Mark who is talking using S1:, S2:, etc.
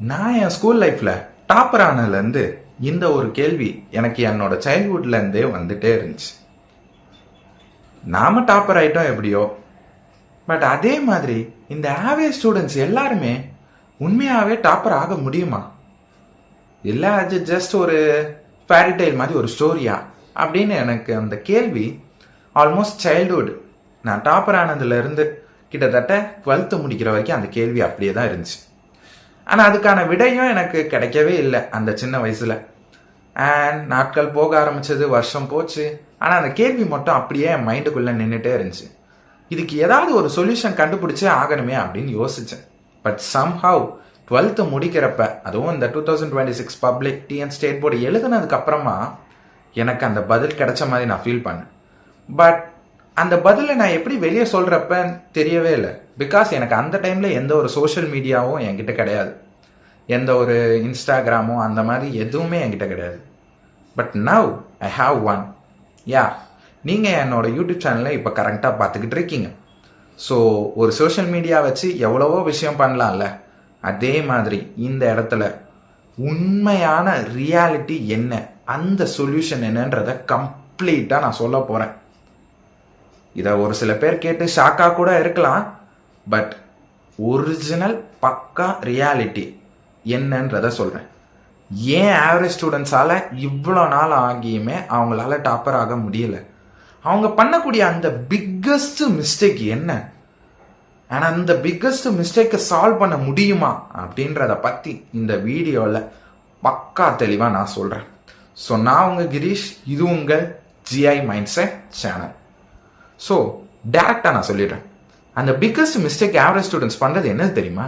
S1: நான் என் ஸ்கூல் லைஃப்ல டாப்பர் ஆனதுலேருந்து இந்த ஒரு கேள்வி எனக்கு என்னோட சைல்ட்ஹுட்ல இருந்தே வந்துட்டே இருந்துச்சு. நாம டாப்பர் ஆயிட்டோம் எப்படியோ, பட் அதே மாதிரி இந்த ஆவரேஜ் ஸ்டூடெண்ட்ஸ் எல்லாருமே உண்மையாவே டாப்பர் ஆக முடியுமா? இல்ல அது ஜஸ்ட் ஒரு ஃபேரி டெய்ல் மாதிரி ஒரு ஸ்டோரியா அப்படின்னு எனக்கு அந்த கேள்வி ஆல்மோஸ்ட் சைல்ட்ஹுட் நான் டாப்பர் ஆனதுல இருந்து கிட்டத்தட்ட 12th முடிக்கிற வரைக்கும் அந்த கேள்வி அப்படியே தான் இருந்துச்சு. ஆனால் அதுக்கான விடையும் எனக்கு கிடைக்கவே இல்லை அந்த சின்ன வயசுல. அண்ட் நாட்கள் போக ஆரம்பிச்சது, வருஷம் போச்சு, ஆனால் அந்த கேள்வி மட்டும் அப்படியே என் மைண்டுக்குள்ள நின்றுட்டே இருந்துச்சு. இதுக்கு ஏதாவது ஒரு சொல்யூஷன் கண்டுபிடிச்சே ஆகணுமே அப்படின்னு யோசிச்சேன். பட் சம்ஹவ் 12th முடிக்கிறப்ப, அதுவும் இந்த 2026 பப்ளிக் டிஎன் ஸ்டேட் போர்டு எழுதுனதுக்கு அப்புறமா எனக்கு அந்த பதில் கிடைச்ச மாதிரி நான் ஃபீல் பண்ணேன். பட் அந்த பதிலை நான் எப்படி வெளியே சொல்றப்ப தெரியவே இல்லை. பிகாஸ் எனக்கு அந்த டைம்ல எந்த ஒரு சோஷியல் மீடியாவும் என்கிட்ட கிடையாது, எந்த ஒரு இன்ஸ்டாகிராமோ அந்த மாதிரி எதுவுமே என்கிட்ட கிடையாது. But now I have one. Ya, நீங்கள் என்னோட யூடியூப் சேனலை இப்போ கரெக்டாக பார்த்துக்கிட்டு இருக்கீங்க. ஸோ ஒரு சோஷியல் மீடியா வச்சு எவ்வளவோ விஷயம் பண்ணலாம்ல, அதே மாதிரி இந்த இடத்துல உண்மையான ரியாலிட்டி என்ன, அந்த சொல்யூஷன் என்னன்றதை கம்ப்ளீட்டாக நான் சொல்ல போகிறேன். இதை ஒரு சில பேர் கேட்டு ஷாக்காக கூட இருக்கலாம். பட் ஒரிஜினல் பக்கா ரியாலிட்டி என்னன்றத சொல்கிறேன். ஏன் ஆவரேஜ் ஸ்டூடெண்ட்ஸால் இவ்வளோ நாள் ஆகியுமே அவங்களால டாப்பர் ஆக முடியல, அவங்க பண்ணக்கூடிய அந்த பிக்கஸ்ட் மிஸ்டேக் என்ன, ஆனால் அந்த பிக்கஸ்ட் மிஸ்டேக்கை சால்வ் பண்ண முடியுமா அப்படின்றத பற்றி இந்த வீடியோவில் பக்கா தெளிவாக நான் சொல்கிறேன். ஸோ நான் உங்கள் கிரீஷ், இது உங்கள் GI mind set channel. So டேரக்டாக நான் சொல்லிடுறேன், அந்த பிக்கஸ்ட் மிஸ்டேக் ஆவரேஜ் ஸ்டூடெண்ட்ஸ் பண்ணுறது என்னது தெரியுமா?